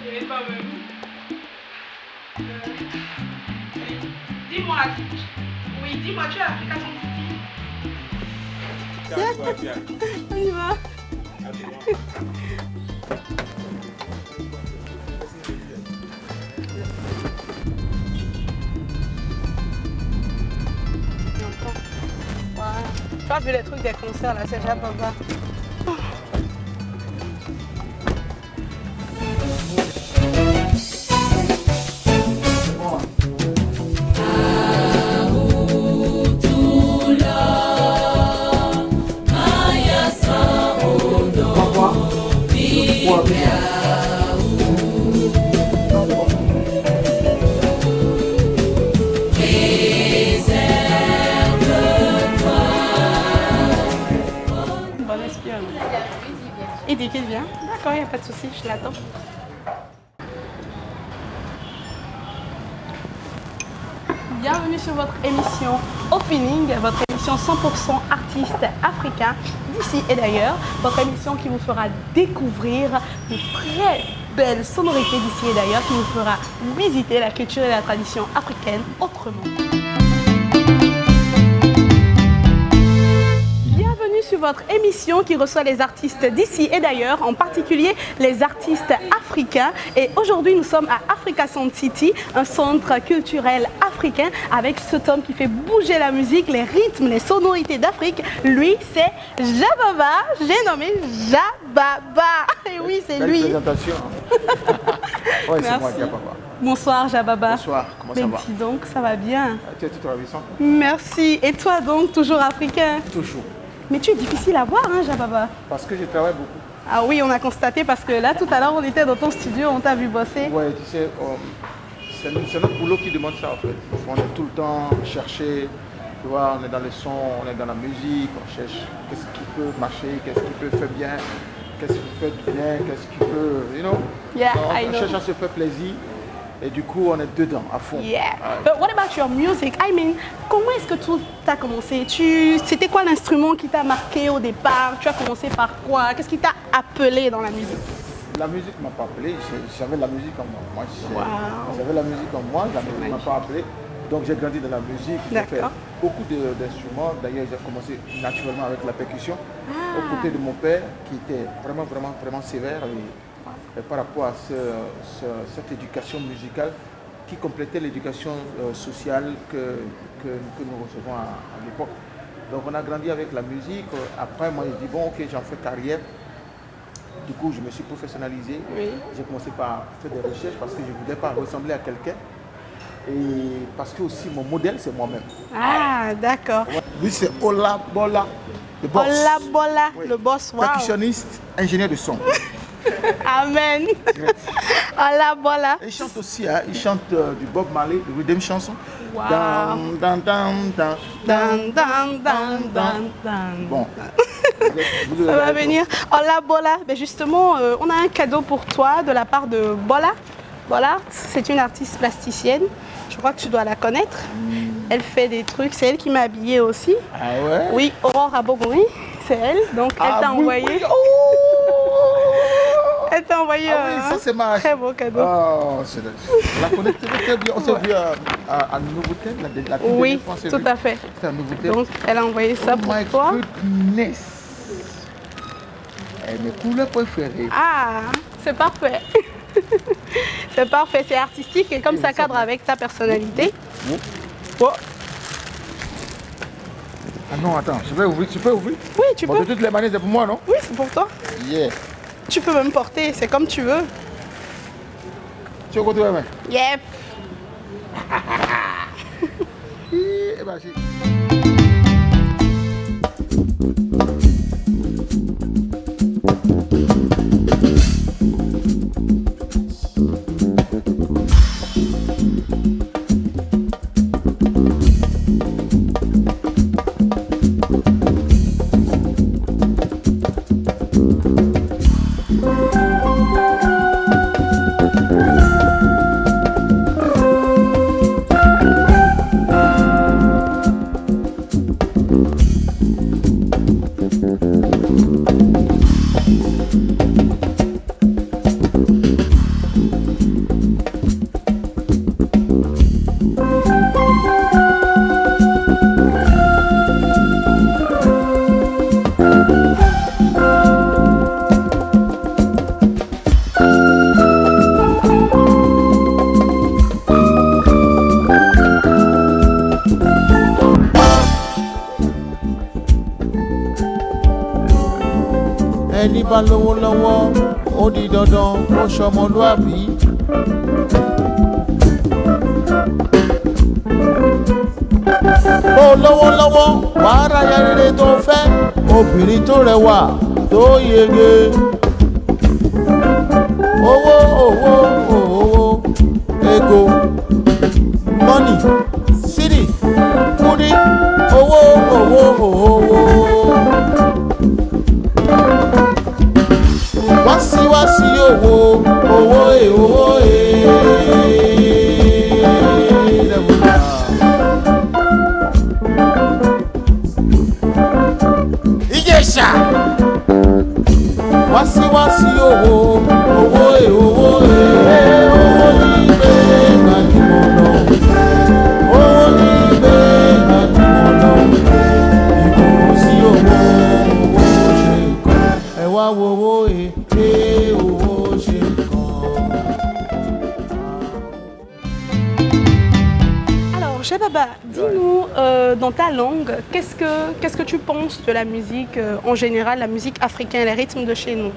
dirai toi-même. Dis-moi, oui, dis-moi, tu as l'application Titi? On y va. Tu as vu les trucs des concerts là, c'est Jababa. Bonne espionne. Il dit qu'il vient. D'accord, il n'y a pas de souci, je l'attends. Bienvenue sur votre émission Opening, votre émission 100% artiste africain d'ici et d'ailleurs. Votre émission qui vous fera découvrir de très belles sonorités d'ici et d'ailleurs, qui vous fera visiter la culture et la tradition africaine autrement. Bienvenue sur votre émission qui reçoit les artistes d'ici et d'ailleurs, en particulier les artistes africains. Et aujourd'hui, nous sommes à Africa Sound City, un centre culturel africain avec cet homme qui fait bouger la musique, les rythmes, les sonorités d'Afrique. Lui, c'est Jababa. J'ai nommé Jababa. Et oui, c'est lui. Belle présentation. Ouais, c'est moi, Jababa. Bonsoir Jababa. Bonsoir, comment ça va? Dis donc, ça va bien. Tu es tout ravissant? Merci. Et toi donc, toujours africain? Toujours. Mais tu es difficile à voir, hein, Jababa? Parce que je travaille beaucoup. Ah oui, on a constaté parce que là, tout à l'heure, on était dans ton studio, on t'a vu bosser. Ouais, tu sais, c'est notre boulot qui demande ça en fait. On est tout le temps chercher, tu vois, on est dans le son, on est dans la musique, on cherche qu'est-ce qui peut marcher, qu'est-ce qui peut faire bien, qu'est-ce qui fait du bien, qu'est-ce qui peut, you know? Yeah, I On know. cherche à se faire plaisir et du coup, on est dedans, à fond. Yeah. But what about your music? I mean, comment est-ce que tout a commencé? C'était quoi l'instrument qui t'a marqué au départ? Tu as commencé par quoi? Qu'est-ce qui t'a appelé dans la musique? La musique ne m'a pas appelé, j'avais la musique en moi. Wow. J'avais la musique en moi, la musique ne m'a pas appelé. Donc j'ai grandi dans la musique, j'ai fait D'accord. beaucoup d'instruments. D'ailleurs, j'ai commencé naturellement avec la percussion, aux côtés de mon père qui était vraiment sévère. Et par rapport à cette éducation musicale qui complétait l'éducation sociale que nous recevons à l'époque. Donc on a grandi avec la musique. Après, moi, je dis, bon, ok, j'en fais carrière. Du coup, je me suis professionnalisé. Oui. J'ai commencé par faire des recherches parce que je ne voulais pas ressembler à quelqu'un. Et parce que aussi, mon modèle, c'est moi-même. Ah, d'accord. Lui, c'est Ola Bola, le boss. Ola Bola, Oui. le boss, wow. Percussionniste, ingénieur de son. Amen. Ola Bola. Il chante aussi, hein, il chante du Bob Marley, du rhythm chanson. Wow. Dan, dan, dan, dan, Dan, dan, dan, dan, dan. Bon. Ça va venir. Ola Bola. Ben justement, on a un cadeau pour toi de la part de Bola. Bola, c'est une artiste plasticienne. Je crois que tu dois la connaître. Elle fait des trucs. C'est elle qui m'a habillée aussi. Ah ouais? Oui, Aurore Abogouri, c'est elle. Donc elle t'a oui, envoyé. oui. Oh! Elle t'a envoyé Ah oui, un ça c'est ma... très beau cadeau. Oh, la connecté très bien. On s'est vu à Nouveauté, la Oui, fois, on s'est tout vu. à fait. C'était à Nouveauté. Donc elle a envoyé ça Oh pour my toi. goodness. Et mes couleurs préférées. Ah, c'est parfait. C'est parfait, c'est artistique et comme Oui, ça ça cadre va. avec ta personnalité. Oh. Oh. Ah non, attends, je vais ouvrir. Tu peux ouvrir? Oui, tu Bon, peux. de toutes les manières, c'est pour moi, non? Oui, c'est pour toi. Yeah. Tu peux même porter, c'est comme tu veux. Tu veux qu'on te remette? Yep. Eh ben, si. ẹni bá lówó lọ́wọ́ ó di dandan kó ṣọmọlúàbí. bó lówó lọ́wọ́ wàá ráyà rere tó fẹ́ obìnrin tó rẹwà tó yege. owó owó owó ego money city kudi owó owó owó. wá sí owó owó owó Ìjẹ̀ṣà. wá sí owó owó owó owó ní ibẹ̀ gbajúmọ̀ náà owó ní ibẹ̀ gbajúmọ̀ náà ìbò sí owó ṣe nǹkan ẹ wá wo owó owó ṣe nǹkan. Alors, Chababa, dis-nous dans ta langue, qu'est-ce que tu penses de la musique en général, la musique africaine, les rythmes de chez nous,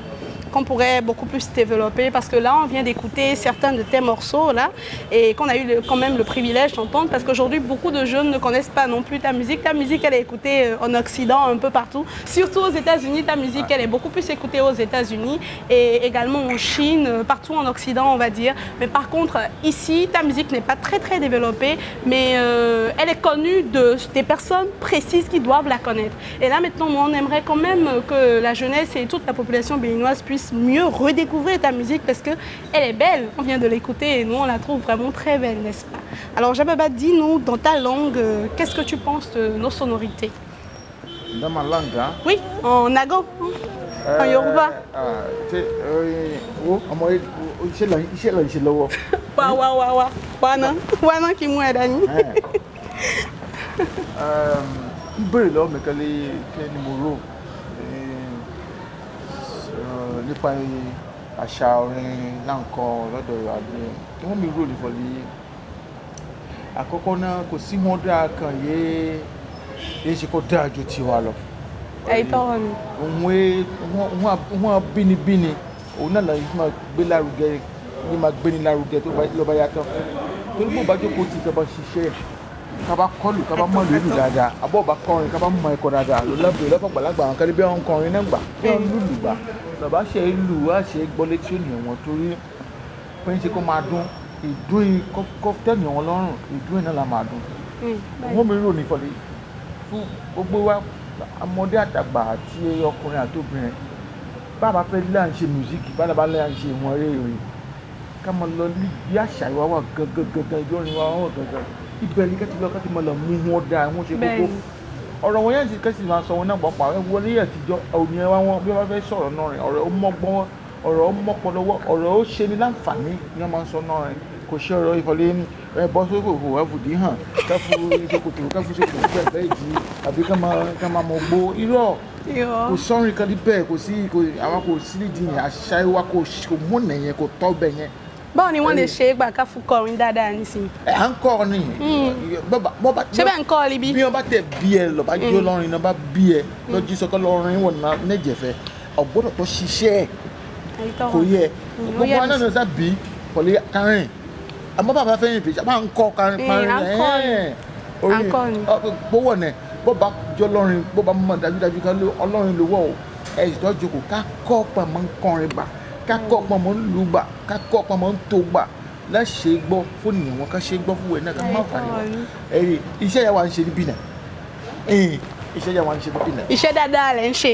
qu'on pourrait beaucoup plus développer, parce que là on vient d'écouter certains de tes morceaux là et qu'on a eu quand même le privilège d'entendre, parce qu'aujourd'hui beaucoup de jeunes ne connaissent pas non plus ta musique elle est écoutée en Occident un peu partout, surtout aux États-Unis. Ta musique elle est beaucoup plus écoutée aux États-Unis et également en Chine, partout en Occident on va dire, mais par contre ici ta musique n'est pas très développée, mais elle est connue des personnes précises qui doivent la connaître. Et là maintenant on aimerait quand même que la jeunesse et toute la population béninoise puisse mieux redécouvrir ta musique, parce qu'elle est belle, on vient de l'écouter et nous on la trouve vraiment très belle, n'est-ce pas? Alors Chababa, dis-nous dans ta langue, qu'est-ce que tu penses de nos sonorités? Dans ma langue, hein? Oui, en Nago, en Yoruba. Wana qui m'a dani. Mbere lo mekale ke ni mo ro nípa àṣà orin láǹkan lọ́dọ̀ àgbẹ̀ tí wọ́n mi rò lè fọ́lé àkọ́kọ́ náà kò sí wọn dáa kan yéé ṣe kó dáa ju tiwa lọ. òun abínibíni òun náà lọ́yìn máa gbé lárugẹ ní máa gbé ní lárugẹ tó bá yàtọ̀ torí bó bá jókòó tí ìjọba ṣiṣẹ́ kaba kọlù kaba mọ lùlù dáadáa abọ́ bá kọrin kaba mọ ẹ̀kọ́ dáadáa lọ́lọ́bìnrin lọ́fọ̀gbàlagbà àwọn kẹ́lẹ́ bí wọ́n ń kọrin náà gbà bí wọ́n lùlù gbà lọ́ba ṣe lù wá ṣe gbọ́ létí ònìyàn wọn torí pé ń ṣe kó máa dún ìdún yìí kó tẹ̀yìn wọn lọ́rùn ìdún yìí náà la máa dún. wọ́n mi rò ní fọlẹ́ fún gbogbo wa ọmọdé àtàgbà àti ọkùnrin àtòbìnrin bàbá fẹ́ lé à ń ṣe mùsíkì bàbá lé à ń ṣe ìwọ̀n eré ìrìn ká máa lọ bí àṣà ìwà wà gangan ìbí orin wa wà gangan ibẹ̀ ní kẹ́tì lọ́kọ́ tí mo lọ mú wọn dáa wọ́n ṣe gbogbo ọ̀rọ̀ wọn yẹn ti kẹ́sì máa sọ wọn náà pọ̀ àwọn wọlé àtijọ́ òní ẹ̀ wọn bí wọ́n fẹ́ sọ̀rọ̀ náà rìn ọ̀rọ̀ ó mọ́gbọ́n ọ̀rọ̀ ó mọ́pọlọwọ́ ọ̀rọ̀ ó ṣe ní láǹfààní ni wọ́n máa ń sọ náà rìn kò ṣe ọ̀rọ̀ ìfọ̀lẹ́ bọ́ sókò kò wá fùdí hàn káfù ṣokòtò káfù ṣokòtò bẹ́ẹ̀ jí àbí ká máa mọ gbó irọ́ kò sọ́rin kan níbẹ̀ kò sí àwọn kò sí nídìí yẹn àṣà ìwà kò múnà yẹn kò tọ́ bẹ̀ yẹn. Báwo ni wọ́n lè ṣe é gbà ká fún kọrin dáadáa nísìnyí? À ń kọ́ ni. Ṣé bẹ́ẹ̀ ń kọ́ ọ libi? Bí wọ́n bá tẹ̀ bí ẹ lọ́ba jó lọ́rin náà bá bí ẹ lọ́jí sọ́kọ́ lọ́rin wọ̀n náà nẹ́jẹ̀fẹ́ ọ̀gbọ́dọ̀ tó ṣiṣẹ́ kò yẹ gbogbo aná náà sá bí pọ̀lì kárin àmọ́ bàbá fẹ́ yìn fèsì àbá ń kọ́ kárin orí gbówó nẹ̀ bó bá jó lọ́rin bó bá mọ̀ dájúdájú ká ọlọ́rin ló wọ̀ ẹ̀ ìtọ́jú kò ká kọ́ pàmò ń kọrin gbà kakọ pọmọ ńlù gbà kakọ pọmọ ńtò gbà láṣẹ gbọ́ fún ìyẹn wọn ká ṣe gbọ́ fún ẹ náà ká má parí wọn ẹ̀rí iṣẹ́ yà wà ń ṣe níbí náà iṣẹ́ yà wà ń ṣe níbí náà. Iṣẹ́ dáadáa lẹ ń ṣe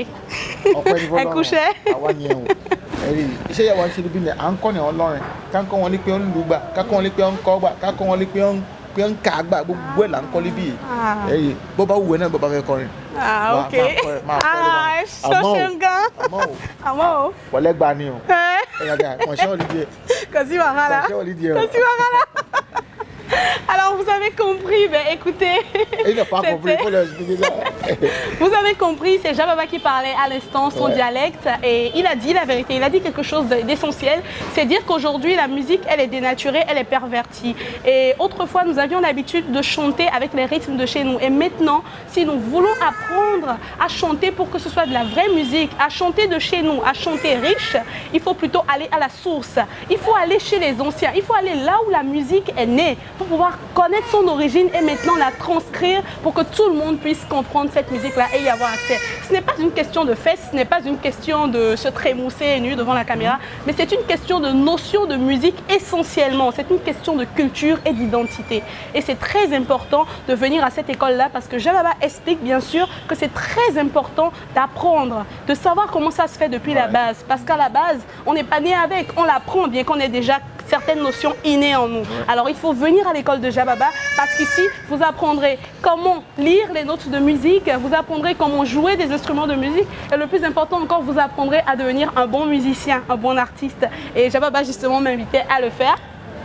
ẹ kúṣẹ́. àwa ni ẹ̀wọ̀n ẹ̀rí iṣẹ́ yà wà ń ṣe níbí náà à ń kọ́ ní ọlọ́rin ká ń kọ́ wọn ní pé ó ń lù gbà ká kọ́ wọn ní pé ó ń kọ́ gbà ká kọ́ wọn ní pé ó ń kà á gbà gbogbo ẹ̀ là ń kọ́ níbí yìí ẹ̀rí bó bá wù ẹ́ náà bó bá fẹ́ kọrin. Ok ṣọṣẹ́ gan àmọ́ o. wọlé gba ni o. Kò sí wàhálà. Alors vous avez compris, ben écoutez. Il n'a pas compris, il faut leur expliquer ça. Vous avez compris, c'est Jababa qui parlait à l'instant son dialecte et il a dit la vérité, il a dit quelque chose d'essentiel, c'est dire qu'aujourd'hui la musique elle est dénaturée, elle est pervertie. Et autrefois nous avions l'habitude de chanter avec les rythmes de chez nous et maintenant si nous voulons apprendre à chanter pour que ce soit de la vraie musique, à chanter de chez nous, à chanter riche, il faut plutôt aller à la source, il faut aller chez les anciens, il faut aller là où la musique est née pour pouvoir connaître son origine et maintenant la transcrire pour que tout le monde puisse comprendre cette musique-là et y avoir accès. Ce n'est pas une question de fesses, ce n'est pas une question de se trémousser nu devant la caméra, mais c'est une question de notion de musique essentiellement. C'est une question de culture et d'identité. Et c'est très important de venir à cette école-là parce que Jababa explique bien sûr que c'est très important d'apprendre, de savoir comment ça se fait depuis la base. Parce qu'à la base, on n'est pas né avec, on l'apprend bien qu'on ait déjà certaines notions innées en nous. Alors il faut venir à l'école de Jababa parce qu'ici, vous apprendrez comment lire les notes de musique, vous apprendrez comment jouer des instruments de musique et le plus important encore, vous apprendrez à devenir un bon musicien, un bon artiste. Et Jababa justement m'invitait à le faire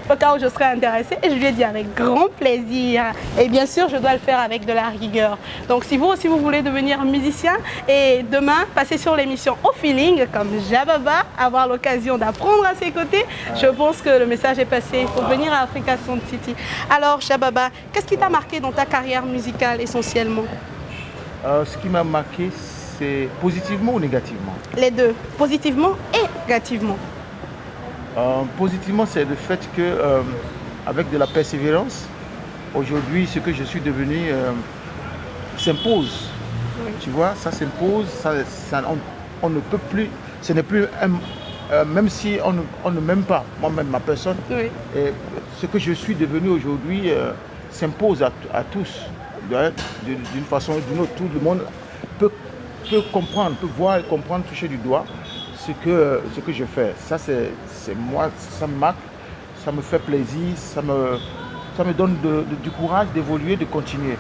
au cas où je serais intéressée et je lui ai dit avec grand plaisir. Et bien sûr, je dois le faire avec de la rigueur. Donc si vous aussi vous voulez devenir musicien et demain passer sur l'émission Au Feeling comme Jababa, avoir l'occasion d'apprendre à ses côtés, je pense que le message est passé. Il faut venir à Africa Sound City. Alors Jababa, qu'est-ce qui t'a marqué dans ta carrière musicale essentiellement? Ce qui m'a marqué, c'est positivement ou négativement? Les deux, positivement et négativement. Positivement, c'est le fait que, avec de la persévérance, aujourd'hui, ce que je suis devenu s'impose. Oui. Tu vois, ça s'impose, on ne peut plus, ce n'est plus, même si on ne m'aime pas, moi-même, ma personne, et ce que je suis devenu aujourd'hui s'impose à tous, d'une façon ou d'une autre. Tout le monde peut comprendre, peut voir et comprendre, toucher du doigt ce que je fais. Ça, c'est moi, ça me marque, ça me fait plaisir, ça me donne du courage d'évoluer, de continuer.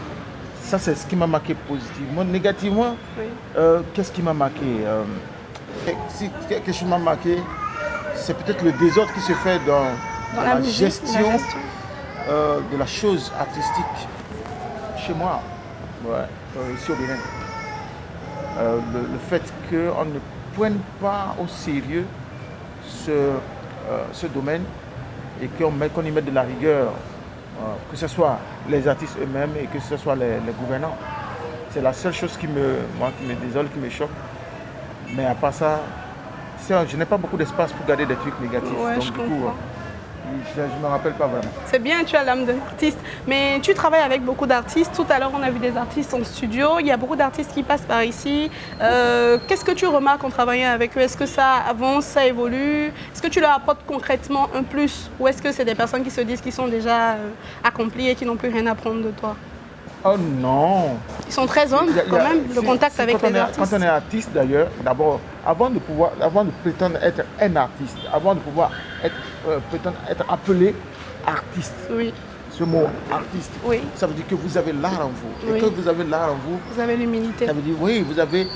Ça, c'est ce qui m'a marqué positivement. Négativement, qu'est-ce qui m'a marqué? Si quelque chose m'a marqué, c'est peut-être le désordre qui se fait dans la gestion de la chose artistique chez moi, ici au Bénin. Le fait qu'on ne prenne pas au sérieux ce domaine et qu'on y mette de la rigueur, que ce soit les artistes eux-mêmes et que ce soit les gouvernants. C'est la seule chose qui me désole, qui me choque. Mais à part ça, je n'ai pas beaucoup d'espace pour garder des trucs négatifs. Ouais, donc je du comprends. coup, je ne me rappelle pas vraiment. C'est bien, tu as l'âme d'un artiste, mais tu travailles avec beaucoup d'artistes. Tout à l'heure, on a vu des artistes en studio. Il y a beaucoup d'artistes qui passent par ici. Qu'est-ce que tu remarques en travaillant avec eux? Est-ce que ça avance, ça évolue? Est-ce que tu leur apportes concrètement un plus? Ou est-ce que c'est des personnes qui se disent qu'ils sont déjà accomplies et qui n'ont plus rien à prendre de toi? Oh non! Ils sont très humbles quand même, le contact avec les artistes. Quand on est artiste d'ailleurs, d'abord, avant de prétendre être un artiste, avant de pouvoir prétendre être appelé artiste, ce mot artiste, ça veut dire que vous avez l'art en vous. Et quand vous avez l'art en vous, vous avez l'humilité. Ça veut dire, vous avez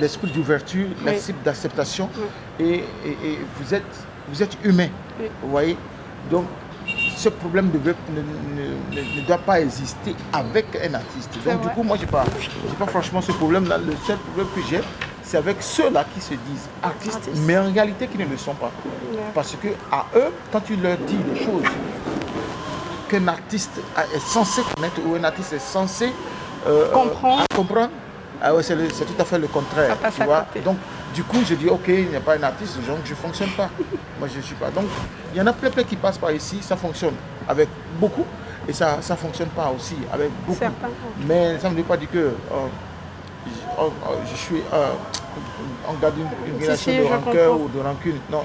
l'esprit d'ouverture, l'esprit d'acceptation et vous êtes humain. Vous voyez? Donc, ce problème ne doit pas exister avec un artiste. Donc du coup, moi, je n'ai pas franchement ce problème-là. Le seul problème que j'ai, c'est avec ceux-là qui se disent artistes, mais en réalité qui ne le sont pas. Parce que à eux, quand tu leur dis des choses qu'un artiste est censé connaître ou un artiste est censé comprendre, c'est tout à fait le contraire. Tu vois? Donc, du coup, je dis, ok, il n'y a pas un artiste, donc je ne fonctionne pas. Moi, je ne suis pas. Donc, il y en a plein qui passent par ici, ça fonctionne avec beaucoup, et ça ne fonctionne pas aussi avec beaucoup. Certains. Mais ça ne veut pas dire que je suis en garde une relation de rancœur ou de rancune. Non,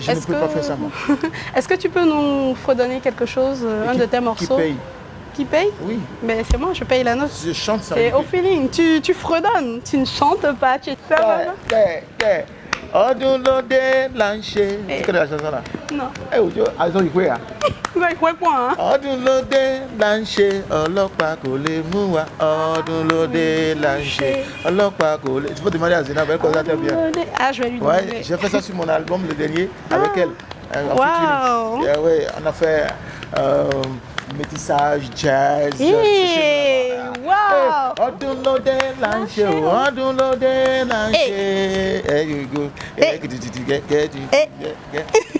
je ne peux pas faire ça, moi. Est-ce que tu peux nous fredonner quelque chose, un de tes morceaux? Qui paye? Oui. Mais c'est moi, je paye la note. Je chante ça. C'est au feeling. Tu fredonnes. Tu ne chantes pas. Tu es Odunlode Lanche. Tu connais la chanson là? Non. Eh, ils ont écouté. Vous avez écouté quoi, hein? Odunlode Lanche. Olopa kole muwa. Odunlode Lanche. Olopa kole. Tu peux demander à Zina, elle connaît très bien. Ah, je vais lui demander. Ouais, j'ai fait ça sur mon album, le dernier, avec elle. Wow. Ouais, on a fait métissage, jazz. Wow. On download des lanches, on download des lanches. There you go.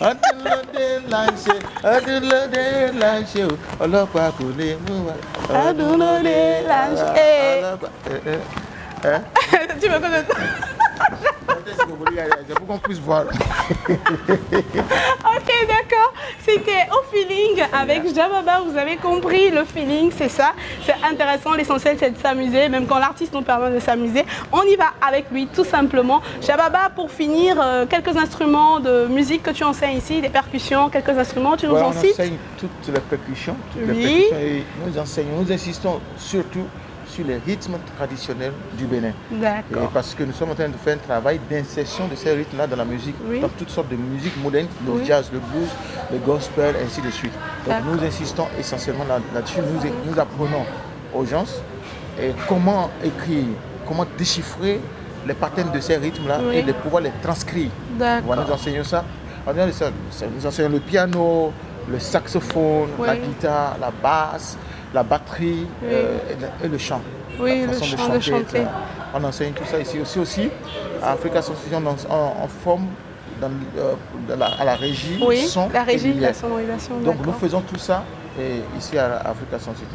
On download des lanches, on download des lanches. Ọlọ́pàá kò lè mú wa. On download des lanches. Tu me connais? C'est pour qu'on puisse voir. Ok, d'accord. C'était au feeling avec Jababa. Vous avez compris, le feeling, c'est ça. C'est intéressant. L'essentiel, c'est de s'amuser. Même quand l'artiste nous permet de s'amuser, on y va avec lui, tout simplement. Jababa, pour finir, quelques instruments de musique que tu enseignes ici, des percussions, quelques instruments, tu nous en cites? On enseigne toutes les percussions. Oui. Et nous enseignons, nous insistons surtout sur les rythmes traditionnels du Bénin. D'accord. Parce que nous sommes en train de faire un travail d'insertion de ces rythmes-là dans la musique, Oui. dans toutes sortes de musiques modernes, le Oui. jazz, le blues, le gospel, ainsi de suite. Donc nous insistons essentiellement là-dessus. Nous apprenons aux gens comment écrire, comment déchiffrer les patterns de ces rythmes-là Oui. et de pouvoir les transcrire. D'accord. Voilà, nous enseignons ça. Nous enseignons le piano, le saxophone, Oui. la guitare, la basse, la batterie Oui. Et le chant. Oui, La le façon chant de chanter. etc. On enseigne tout ça ici aussi. À Africa Sensation, on forme à la régie, Oui, son la et régie, lumière. la sonorisation. Donc nous d'accord. faisons tout ça ici à Africa Sensation.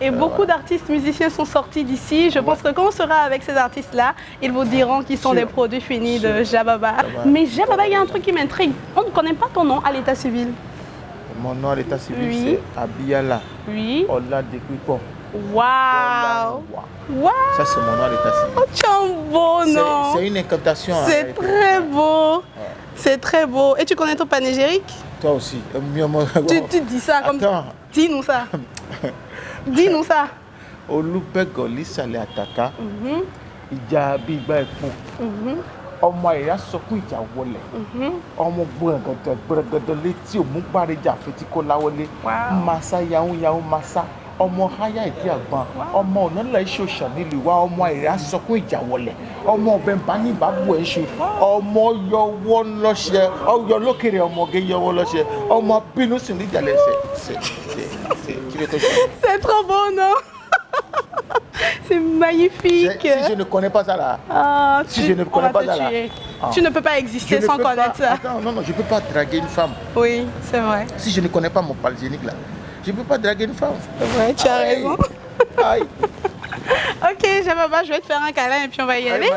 Et beaucoup d'artistes musiciens sont sortis d'ici. Je pense que quand on sera avec ces artistes-là, ils vous diront qu'ils sont Sûr. des produits finis de Sûr. Jababa. Mais Jababa, il y a un truc qui m'intrigue. On ne connaît pas ton nom à l'état civil. Mon nom à l'état civil, Oui. c'est Abiyala Oui. Ola Dekwipo. Waouh. Waouh. Ça, c'est mon nom à l'état civil. Oh, tu as un beau nom. C'est une incantation. C'est très beau. C'est très beau. Et tu connais ton panégérique? Toi aussi. Tu dis ça comme ça. Attends. Dis-nous ça. Dis-nous ça. Olupego lisale ataka. Mhm, Ìjà bí ìgbà ẹ̀pọ̀. mhm, Ọmọ ìyá sọkún ìjà wọlẹ̀. mhm. Ọmọ gbọ̀ngàdọ̀ létí òmùgbàrẹ̀jà fetíkó láwọlé. Wow. Màsá yahoo màsá. Ọmọ háyà ìdí àgbọn. Ọmọ ọ̀nàlá iṣẹ́ òṣà nílùú wa. Ọmọ ìyá sọkún ìjà wọlẹ̀. Ọmọ ọbẹ̀ bá ní ìbábù ẹ̀ ṣe. Ọmọ yọwọ́ lọ́ṣẹ. Ọyọ lókèrè ọmọge yọwọ́ lọ́ṣẹ. Ọmọ bínú sì ní ìjàlẹ̀ C'est trop beau, non? C'est magnifique. Si je ne connais pas ça là. Ah, Si je ne on connais va pas te ça là. tuer. Ah. Tu ne peux pas exister sans connaître ça. Attends, non, je ne peux pas draguer une femme. Oui, c'est vrai. Si je ne connais pas mon palgénique là, je ne peux pas draguer une femme. C'est vrai, tu as Aïe. raison. Aïe. Ok, Jababa, je vais te faire un câlin et puis on va y aller.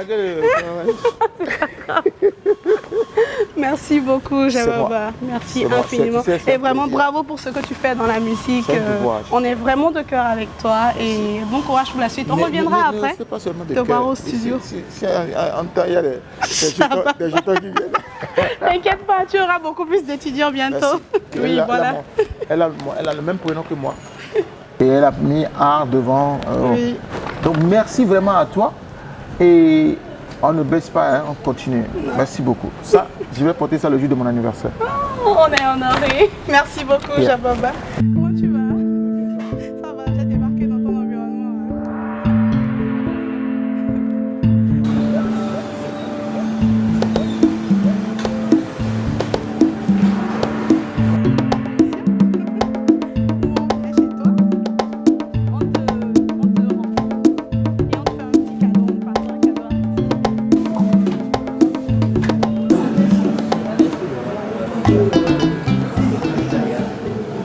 Merci beaucoup, Jababa. Merci C'est moi. infiniment. C'est un Et vraiment, plaisir. bravo pour ce que tu fais dans la musique. C'est un devoir. On est vraiment de cœur avec toi et bon courage pour la suite. On reviendra après. C'est pas seulement te de voir cœur. au studio. En temps, il y a des jetons qui viennent. T'inquiète pas, tu auras beaucoup plus d'étudiants bientôt. Merci. Oui, voilà. Elle a le même prénom que moi. Et elle a mis art devant. Oui. Donc merci vraiment à toi. Et on ne baisse pas, hein, on continue. Merci beaucoup. Ça, je vais porter ça le jour de mon anniversaire. Oh, on est honorés. Merci beaucoup, Yeah. Jababa. Comment tu vas? Ça va, j'ai débarqué dans ton environnement.